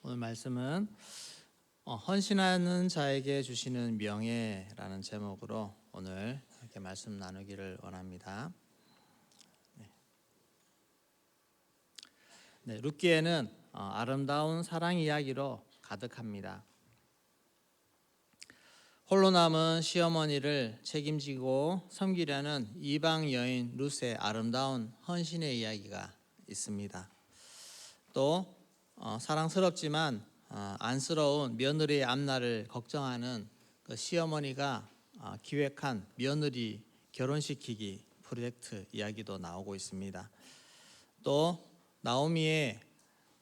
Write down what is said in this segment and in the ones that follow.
오늘 말씀은 헌신하는 자에게 주시는 명예라는 제목으로 오늘 이렇게 말씀 나누기를 원합니다. 네, 룻기에는 아름다운 사랑 이야기로 가득합니다. 홀로 남은 시어머니를 책임지고 섬기려는 이방 여인 룻의 아름다운 헌신의 이야기가 있습니다. 또 사랑스럽지만 안쓰러운 며느리의 앞날을 걱정하는 그 시어머니가 기획한 며느리 결혼시키기 프로젝트 이야기도 나오고 있습니다. 또 나오미의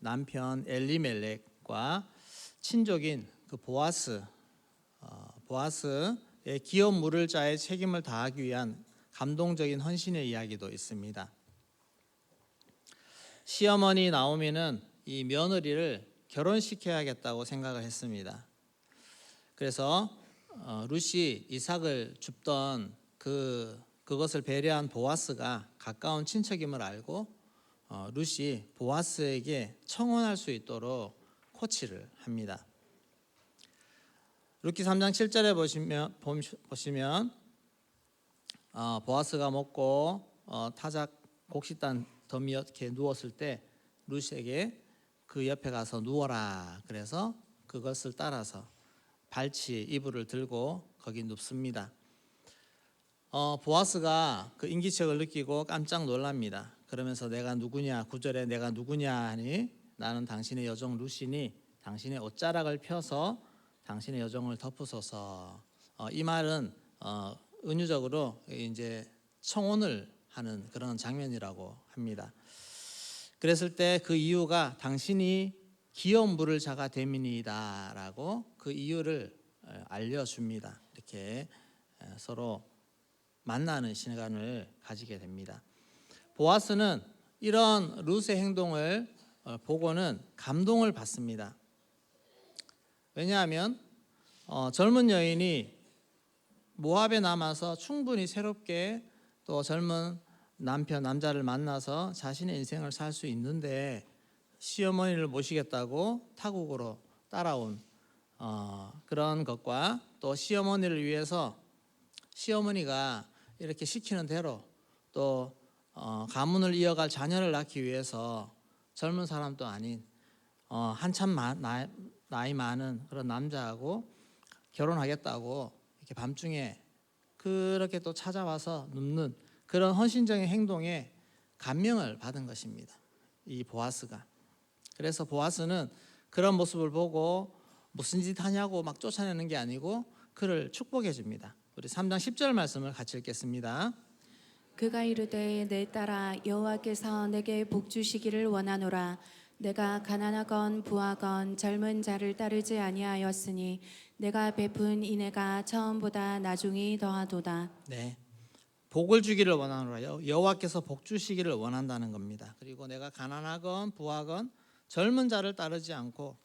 남편 엘리멜렉과 친족인 그 보아스의 기업 물을 자의 책임을 다하기 위한 감동적인 헌신의 이야기도 있습니다. 시어머니 나오미는 이 며느리를 결혼시켜야겠다고 생각을 했습니다. 그래서 룻이 이삭을 줍던 그것을 배려한 보아스가 가까운 친척임을 알고 룻이 보아스에게 청혼할 수 있도록 코치를 합니다. 룻기 3장 7절에 보시면 보아스가 먹고 타작 곡식단 더미에 누웠을 때 룻에게 그 옆에 가서 누워라. 그래서 그것을 따라서 발치 이불을 들고 거기 눕습니다. 보아스가 그 인기척을 느끼고 깜짝 놀랍니다. 그러면서 내가 누구냐, 9절에 내가 누구냐 하니 나는 당신의 여종 룻이니 당신의 옷자락을 펴서 당신의 여종을 덮으소서. 이 말은 은유적으로 이제 청혼을 하는 그런 장면이라고 합니다. 그랬을 때 그 이유가 당신이 기업 물을 자가 됨이니이다라고 그 이유를 알려줍니다. 이렇게 서로 만나는 시간을 가지게 됩니다. 보아스는 이런 룻의 행동을 보고는 감동을 받습니다. 왜냐하면 젊은 여인이 모압에 남아서 충분히 새롭게 또 젊은 남자를 만나서 자신의 인생을 살 수 있는데 시어머니를 모시겠다고 타국으로 따라온 그런 것과 또 시어머니를 위해서 시어머니가 이렇게 시키는 대로 또 가문을 이어갈 자녀를 낳기 위해서 젊은 사람도 아닌 한참 나이 많은 그런 남자하고 결혼하겠다고 이렇게 밤중에 그렇게 또 찾아와서 눕는 그런 헌신적인 행동에 감명을 받은 것입니다. 이 보아스가. 그래서 보아스는 그런 모습을 보고 무슨 짓 하냐고 막 쫓아내는 게 아니고 그를 축복해 줍니다. 우리 3장 10절 말씀을 같이 읽겠습니다. 그가 이르되 내 딸아 여호와께서 내게 복 주시기를 원하노라. 내가 가난하건 부하건 젊은 자를 따르지 아니하였으니 내가 베푼 인애가 처음보다 나중이 더하도다. 네, 복을 주기를 원하노라. 여호와께서 복 주시기를 원한다는 겁니다. 그리고 내가 가난하건 부하건 젊은 자를 따르지 않고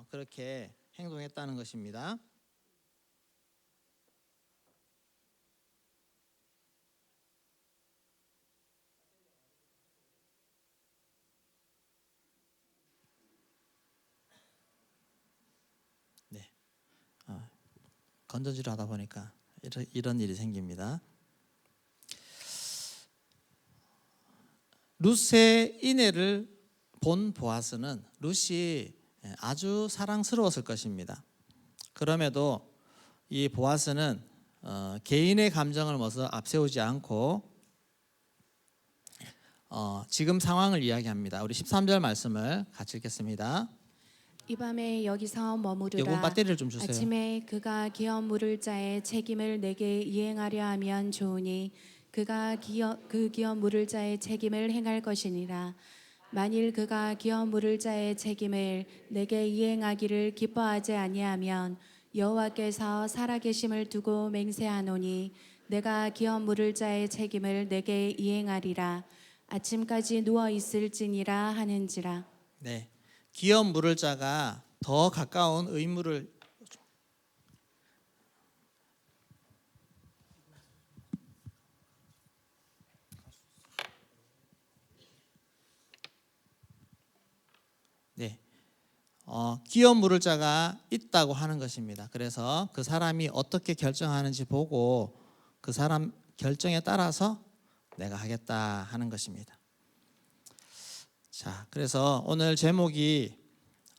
그렇게 행동했다는 것입니다. 네, 건전지를 하다 보니까 이런 일이 생깁니다. 룻의 인애를 본 보아스는 룻이 아주 사랑스러웠을 것입니다. 그럼에도 이 보아스는 개인의 감정을 먼저 앞세우지 않고 지금 상황을 이야기합니다. 우리 13절 말씀을 같이 읽겠습니다. 이 밤에 여기서 머무르라. 요번 배터리를 좀 주세요. 아침에 그가 기업 물을 자의 책임을 내게 이행하려 하면 좋으니 그가 그 기업 물을 자의 책임을 행할 것이니라. 만일 그가 기업 물을 자의 책임을 내게 이행하기를 기뻐하지 아니하면 여호와께서 살아계심을 두고 맹세하노니 내가 기업 물을 자의 책임을 내게 이행하리라. 아침까지 누워 있을지니라 하는지라. 네, 기업 물을 자가 더 가까운 의무를 네, 기업 물을 자가 있다고 하는 것입니다. 그래서 그 사람이 어떻게 결정하는지 보고 그 사람 결정에 따라서 내가 하겠다 하는 것입니다. 자, 그래서 오늘 제목이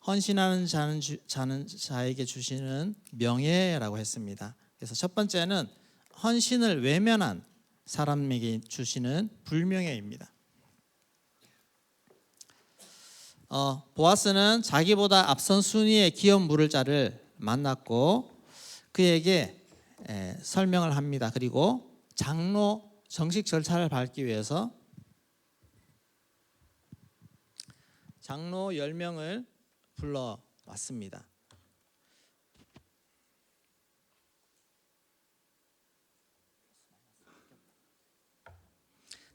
헌신하는 자에게 주시는 명예라고 했습니다. 그래서 첫 번째는 헌신을 외면한 사람에게 주시는 불명예입니다. 보아스는 자기보다 앞선 순위의 기업 물을 자를 만났고 그에게 설명을 합니다. 그리고 장로 정식 절차를 밟기 위해서 장로 10명을 불러왔습니다.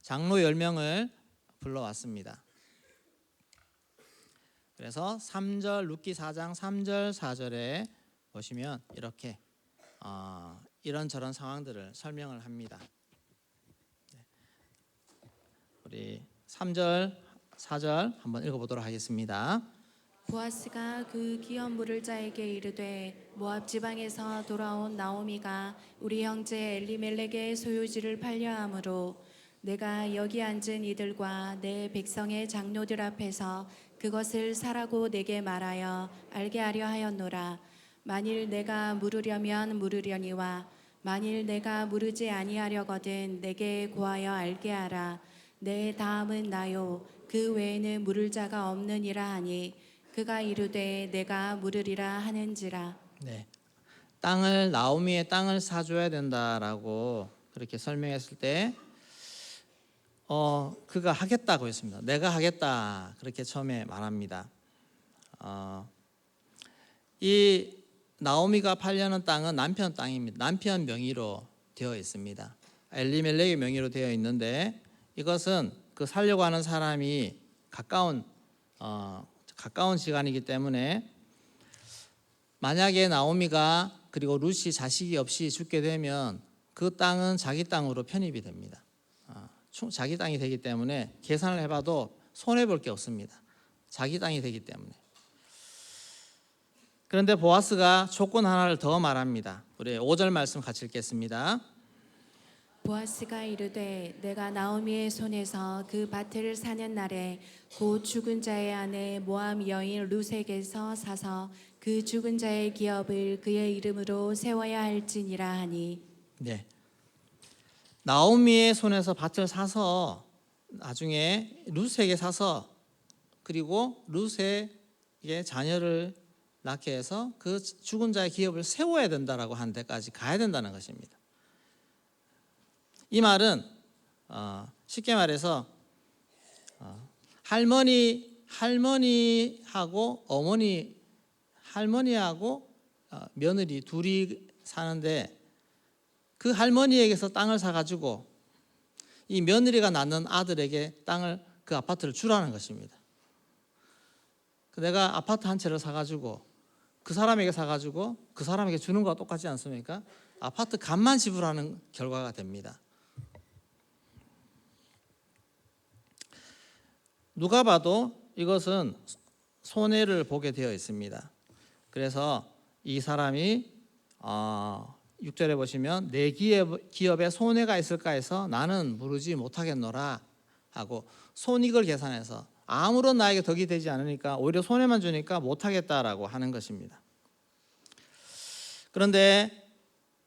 장로 10명을 불러왔습니다. 그래서 3절 룻기 4장 3절 4절에 보시면 이렇게 이런저런 상황들을 설명을 합니다. 우리 3절 4절 한번 읽어보도록 하겠습니다. 보아스가 그 기업 물을 자에게 이르되 모압 지방에서 돌아온 나오미가 우리 형제 엘리멜렉의 소유지를 팔려함으로 내가 여기 앉은 이들과 내 백성의 장로들 앞에서 그것을 사라고 내게 말하여 알게 하려 하였노라. 만일 내가 물으려면 물으려니와 만일 내가 물으지 아니하려거든 내게 고하여 알게 하라. 내 다음은 나요 그 외에는 물을 자가 없느니라 하니 그가 이르되 내가 물으리라 하는지라. 네, 땅을 나오미의 땅을 사줘야 된다라고 그렇게 설명했을 때 그가 하겠다고 했습니다. 내가 하겠다 그렇게 처음에 말합니다. 이 나오미가 팔려는 땅은 남편 땅입니다. 남편 명의로 되어 있습니다. 엘리멜렉의 명의로 되어 있는데 이것은 그 살려고 하는 사람이 가까운 시간이기 때문에 만약에 나오미가 그리고 룻이 자식이 없이 죽게 되면 그 땅은 자기 땅으로 편입이 됩니다. 자기 땅이 되기 때문에 계산을 해봐도 손해볼 게 없습니다. 자기 땅이 되기 때문에. 그런데 보아스가 조건 하나를 더 말합니다. 우리 5절 말씀 같이 읽겠습니다. 보아스가 이르되 내가 나오미의 손에서 그 밭을 사는 날에 곧 죽은 자의 아내 모압 여인 룻에게서 사서 그 죽은 자의 기업을 그의 이름으로 세워야 할지니라 하니. 네, 나오미의 손에서 밭을 사서 나중에 룻에게 사서 그리고 룻에게 자녀를 낳게 해서 그 죽은 자의 기업을 세워야 된다라고 하는 데까지 가야 된다는 것입니다. 이 말은 쉽게 말해서 할머니하고 할머니하고 며느리 둘이 사는데 그 할머니에게서 땅을 사가지고 이 며느리가 낳는 아들에게 땅을 그 아파트를 주라는 것입니다. 내가 아파트 한 채를 사가지고 그 사람에게 사가지고 그 사람에게 주는 거와 똑같지 않습니까? 아파트 값만 지불하는 결과가 됩니다. 누가 봐도 이것은 손해를 보게 되어 있습니다. 그래서 이 사람이 6절에 보시면 내 기업에 손해가 있을까 해서 나는 물으지 못하겠노라 하고 손익을 계산해서 아무런 나에게 덕이 되지 않으니까 오히려 손해만 주니까 못하겠다라고 하는 것입니다. 그런데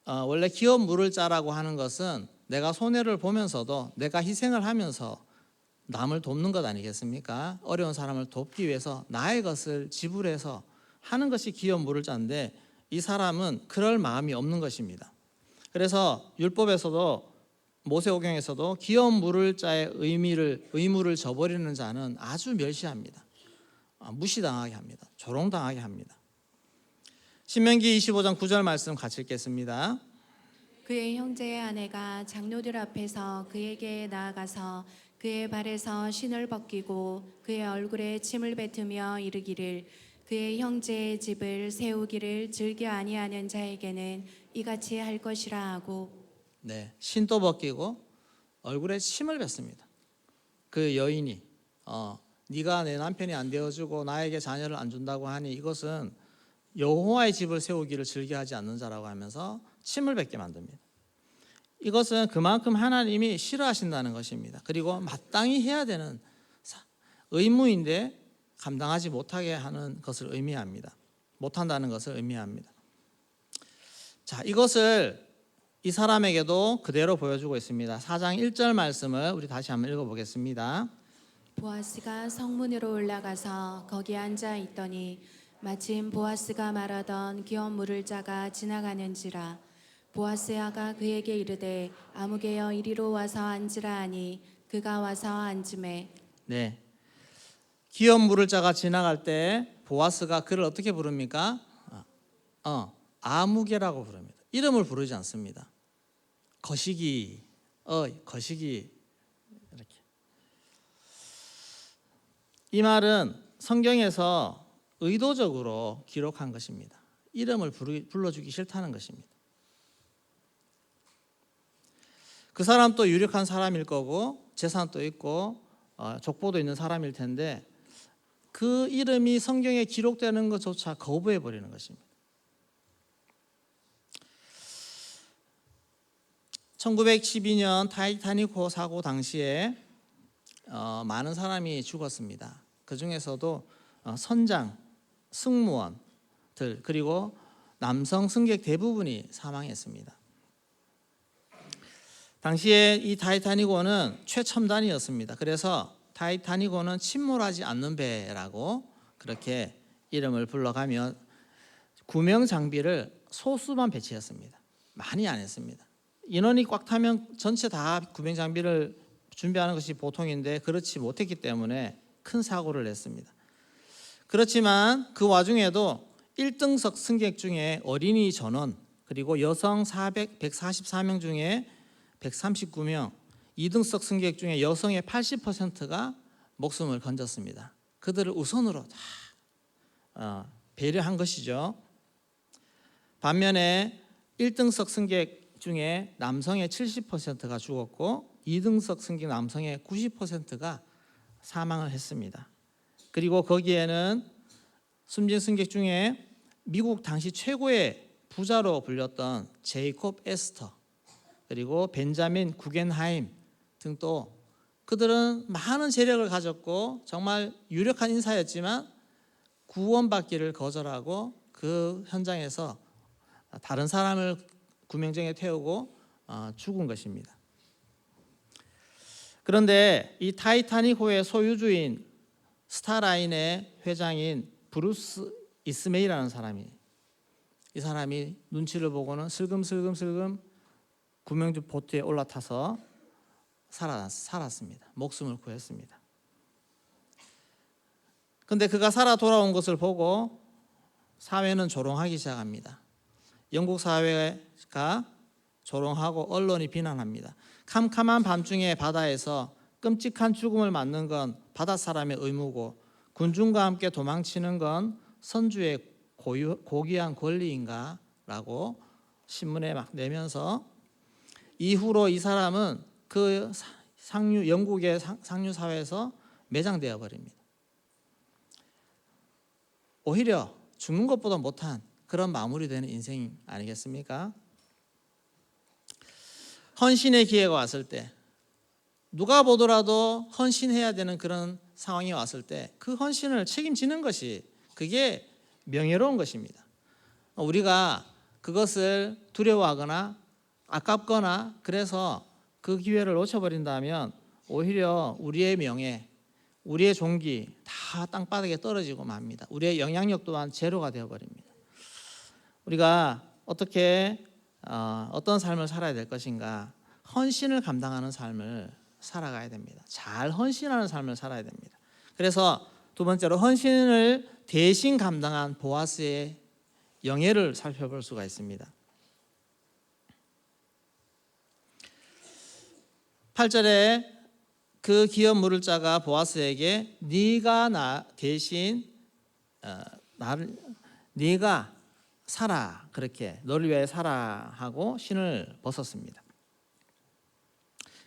원래 기업 물을 자라고 하는 것은 내가 손해를 보면서도 내가 희생을 하면서 남을 돕는 것 아니겠습니까? 어려운 사람을 돕기 위해서 나의 것을 지불해서 하는 것이 기업 물을 자인데 이 사람은 그럴 마음이 없는 것입니다. 그래서 율법에서도 모세오경에서도 기업 물을 자의 의무를 저버리는 자는 아주 멸시합니다. 무시당하게 합니다. 조롱당하게 합니다. 신명기 25장 9절 말씀 같이 읽겠습니다. 그의 형제의 아내가 장로들 앞에서 그에게 나아가서 그의 발에서 신을 벗기고 그의 얼굴에 침을 뱉으며 이르기를 그의 형제의 집을 세우기를 즐겨 아니하는 자에게는 이같이 할 것이라 하고. 네, 신도 벗기고 얼굴에 침을 뱉습니다. 그 여인이 네가 내 남편이 안 되어주고 나에게 자녀를 안 준다고 하니 이것은 여호와의 집을 세우기를 즐겨하지 않는 자라고 하면서 침을 뱉게 만듭니다. 이것은 그만큼 하나님이 싫어하신다는 것입니다. 그리고 마땅히 해야 되는 의무인데 감당하지 못하게 하는 것을 의미합니다. 못한다는 것을 의미합니다. 자, 이것을 이 사람에게도 그대로 보여주고 있습니다. 4장 1절 말씀을 우리 다시 한번 읽어보겠습니다. 보아스가 성문으로 올라가서 거기 앉아 있더니 마침 보아스가 말하던 기업 물을 자가 지나가는지라. 보아스야가 그에게 이르되 아무개여 이리로 와서 앉으라 하니 그가 와서 앉음에. 네, 기업 물을 자가 지나갈 때 보아스가 그를 어떻게 부릅니까? 아무개라고 부릅니다. 이름을 부르지 않습니다. 거시기, 거시기 이렇게. 이 말은 성경에서 의도적으로 기록한 것입니다. 이름을 불러주기 싫다는 것입니다. 그 사람도 유력한 사람일 거고 재산도 있고 족보도 있는 사람일 텐데 그 이름이 성경에 기록되는 것조차 거부해 버리는 것입니다. 1912년 타이타닉호 사고 당시에 많은 사람이 죽었습니다. 그 중에서도 선장, 승무원들 그리고 남성 승객 대부분이 사망했습니다. 당시에 이 타이타닉호는 최첨단이었습니다. 그래서 타이타닉호는 침몰하지 않는 배라고 그렇게 이름을 불러가며 구명 장비를 소수만 배치했습니다. 많이 안 했습니다. 인원이 꽉 타면 전체 다 구명 장비를 준비하는 것이 보통인데 그렇지 못했기 때문에 큰 사고를 냈습니다. 그렇지만 그 와중에도 1등석 승객 중에 어린이 전원 그리고 여성 144명 중에 139명, 2등석 승객 중에 여성의 80%가 목숨을 건졌습니다. 그들을 우선으로 다 배려한 것이죠. 반면에 1등석 승객 중에 남성의 70%가 죽었고 2등석 승객 남성의 90%가 사망을 했습니다. 그리고 거기에는 숨진 승객 중에 미국 당시 최고의 부자로 불렸던 제이콥 에스터 그리고 벤자민 구겐하임 등 또 그들은 많은 재력을 가졌고 정말 유력한 인사였지만 구원받기를 거절하고 그 현장에서 다른 사람을 구명정에 태우고 죽은 것입니다. 그런데 이 타이타닉호의 소유주인 스타라인의 회장인 브루스 이스메이라는 사람이 이 사람이 눈치를 보고는 슬금슬금 구명조 보트에 올라타서 살았습니다. 목숨을 구했습니다. 그런데 그가 살아 돌아온 것을 보고 사회는 조롱하기 시작합니다. 영국 사회가 조롱하고 언론이 비난합니다. 캄캄한 밤중에 바다에서 끔찍한 죽음을 맞는 건 바다 사람의 의무고 군중과 함께 도망치는 건 선주의 고귀한 권리인가? 라고 신문에 막 내면서 이후로 이 사람은 그 영국의 상류 사회에서 매장되어 버립니다. 오히려 죽는 것보다 못한 그런 마무리되는 인생 아니겠습니까? 헌신의 기회가 왔을 때 누가 보더라도 헌신해야 되는 그런 상황이 왔을 때 그 헌신을 책임지는 것이 그게 명예로운 것입니다. 우리가 그것을 두려워하거나 아깝거나 그래서 그 기회를 놓쳐버린다면 오히려 우리의 명예, 우리의 존귀 다 땅바닥에 떨어지고 맙니다. 우리의 영향력 또한 제로가 되어버립니다. 우리가 어떻게 어떤 삶을 살아야 될 것인가? 헌신을 감당하는 삶을 살아가야 됩니다. 잘 헌신하는 삶을 살아야 됩니다. 그래서 두 번째로 헌신을 대신 감당한 보아스의 영예를 살펴볼 수가 있습니다. 8절에 그 기업 물을 자가 보아스에게 네가 나 대신 네가 살아 그렇게 너를 위하여 살아 하고 신을 벗었습니다.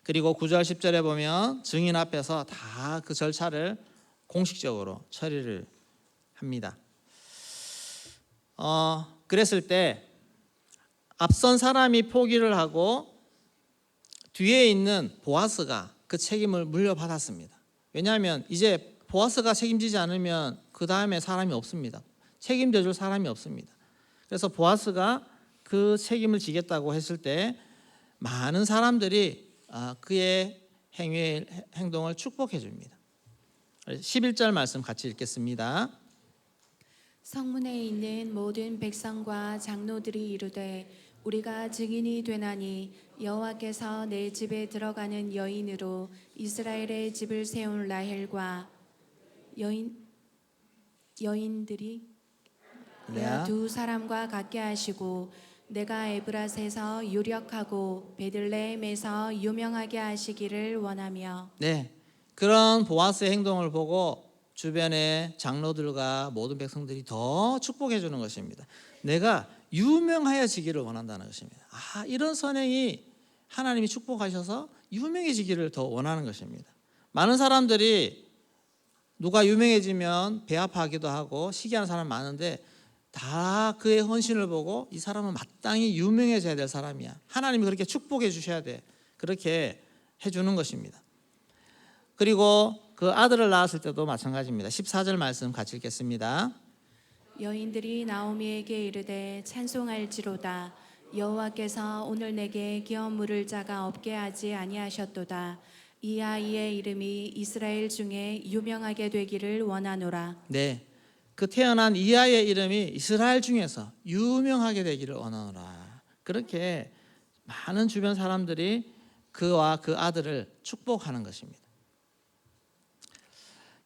그리고 9절 10절에 보면 증인 앞에서 다 그 절차를 공식적으로 처리를 합니다. 그랬을 때 앞선 사람이 포기를 하고 뒤에 있는 보아스가 그 책임을 물려받았습니다. 왜냐하면 이제 보아스가 책임지지 않으면 그 다음에 사람이 없습니다. 책임져 줄 사람이 없습니다. 그래서 보아스가 그 책임을 지겠다고 했을 때 많은 사람들이 그의 행동을 축복해 줍니다. 11절 말씀 같이 읽겠습니다. 성문에 있는 모든 백성과 장로들이 이르되 우리가 증인이 되나니 여호와께서 내 집에 들어가는 여인으로 이스라엘의 집을 세운 라헬과 여인들이 네. 두 사람과 같게 하시고 내가 에브라스에서 유력하고 베들레헴에서 유명하게 하시기를 원하며. 네, 그런 보아스의 행동을 보고 주변의 장로들과 모든 백성들이 더 축복해 주는 것입니다. 내가 유명하여지기를 원한다는 것입니다. 이런 선행이 하나님이 축복하셔서 유명해지기를 더 원하는 것입니다. 많은 사람들이 누가 유명해지면 배아파하기도 하고 시기하는 사람 많은데 다 그의 헌신을 보고 이 사람은 마땅히 유명해져야 될 사람이야. 하나님이 그렇게 축복해 주셔야 돼. 그렇게 해주는 것입니다. 그리고 그 아들을 낳았을 때도 마찬가지입니다. 14절 말씀 같이 읽겠습니다. 여인들이 나오미에게 이르되 찬송할지로다 여호와께서 오늘 내게 기업 물을 자가 없게 하지 아니하셨도다. 이 아이의 이름이 이스라엘 중에 유명하게 되기를 원하노라. 네, 그 태어난 이 아이의 이름이 이스라엘 중에서 유명하게 되기를 원하노라. 그렇게 많은 주변 사람들이 그와 그 아들을 축복하는 것입니다.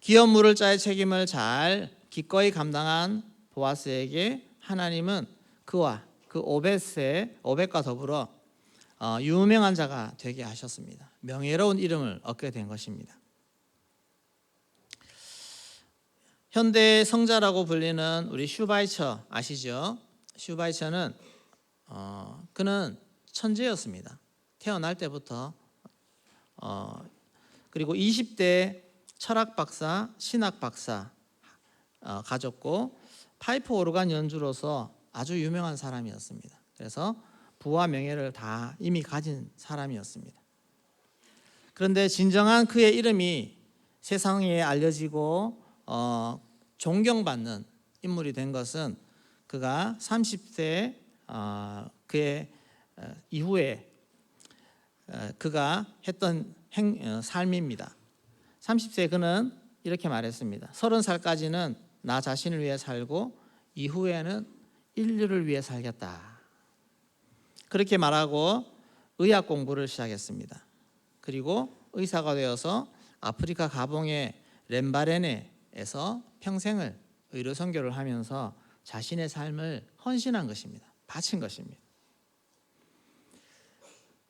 기업 물을 자의 책임을 잘 기꺼이 감당한 보아스에게 하나님은 그와 그 오벳과 더불어 유명한 자가 되게 하셨습니다. 명예로운 이름을 얻게 된 것입니다. 현대 성자라고 불리는 우리 슈바이처 아시죠? 슈바이처는 그는 천재였습니다. 태어날 때부터 그리고 20대 철학 박사, 신학 박사 가졌고 파이프 오르간 연주로서 아주 유명한 사람이었습니다. 그래서 부와 명예를 다 이미 가진 사람이었습니다. 그런데 진정한 그의 이름이 세상에 알려지고 존경받는 인물이 된 것은 그가 30세 그의 이후에 그가 했던 삶입니다. 30세 그는 이렇게 말했습니다. 30살까지는 나 자신을 위해 살고 이후에는 인류를 위해 살겠다. 그렇게 말하고 의학 공부를 시작했습니다. 그리고 의사가 되어서 아프리카 가봉의 렘바레네에서 평생을 의료 선교를 하면서 자신의 삶을 헌신한 것입니다. 바친 것입니다.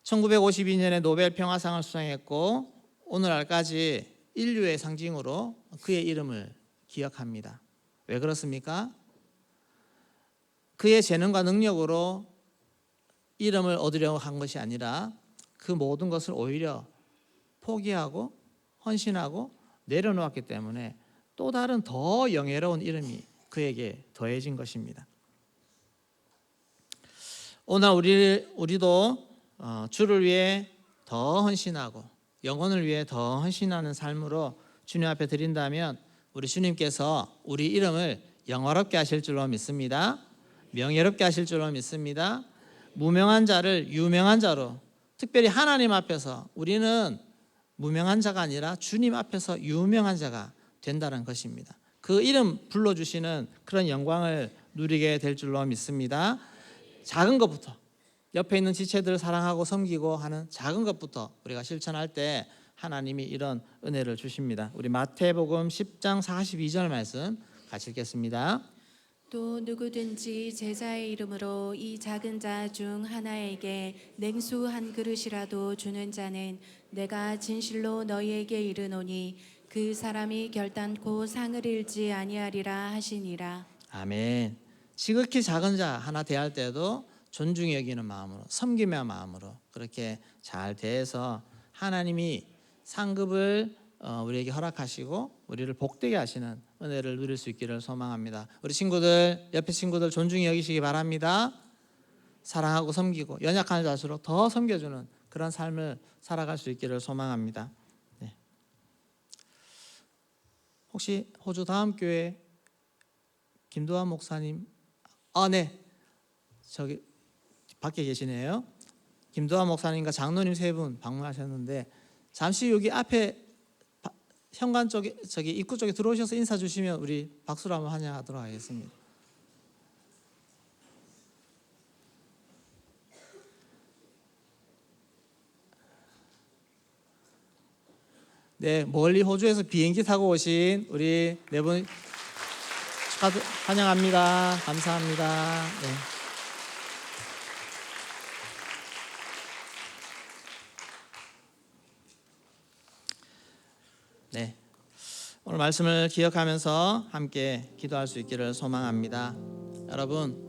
1952년에 노벨 평화상을 수상했고 오늘날까지 인류의 상징으로 그의 이름을 기억합니다. 왜 그렇습니까? 그의 재능과 능력으로 이름을 얻으려고 한 것이 아니라 그 모든 것을 오히려 포기하고 헌신하고 내려놓았기 때문에 또 다른 더 영예로운 이름이 그에게 더해진 것입니다. 오늘 우리도 주를 위해 더 헌신하고 영혼을 위해 더 헌신하는 삶으로 주님 앞에 드린다면 우리 주님께서 우리 이름을 영화롭게 하실 줄로 믿습니다. 명예롭게 하실 줄로 믿습니다. 무명한 자를 유명한 자로, 특별히 하나님 앞에서 우리는 무명한 자가 아니라 주님 앞에서 유명한 자가 된다는 것입니다. 그 이름 불러주시는 그런 영광을 누리게 될 줄로 믿습니다. 작은 것부터, 옆에 있는 지체들을 사랑하고 섬기고 하는 작은 것부터 우리가 실천할 때 하나님이 이런 은혜를 주십니다. 우리 마태복음 10장 42절 말씀 같이 읽겠습니다. 또 누구든지 제자의 이름으로 이 작은 자 중 하나에게 냉수 한 그릇이라도 주는 자는 내가 진실로 너희에게 이르노니 그 사람이 결단코 상을 잃지 아니하리라 하시니라. 아멘. 지극히 작은 자 하나 대할 때도 존중히 여기는 마음으로, 섬김의 마음으로 그렇게 잘 대해서 하나님이 상급을 우리에게 허락하시고 우리를 복되게 하시는 은혜를 누릴 수 있기를 소망합니다. 우리 친구들, 옆에 친구들 존중히 여기시기 바랍니다. 사랑하고 섬기고 연약한 자수로 더 섬겨주는 그런 삶을 살아갈 수 있기를 소망합니다. 네. 혹시 호주 다음 교회 김도환 목사님, 네, 저기 밖에 계시네요. 김도환 목사님과 장로님 세 분 방문하셨는데 잠시 여기 앞에 현관 쪽에 저기 입구 쪽에 들어오셔서 인사 주시면 우리 박수로 한번 환영하도록 하겠습니다. 네, 멀리 호주에서 비행기 타고 오신 우리 네 분 환영합니다. 감사합니다. 네. 네. 오늘 말씀을 기억하면서 함께 기도할 수 있기를 소망합니다. 여러분,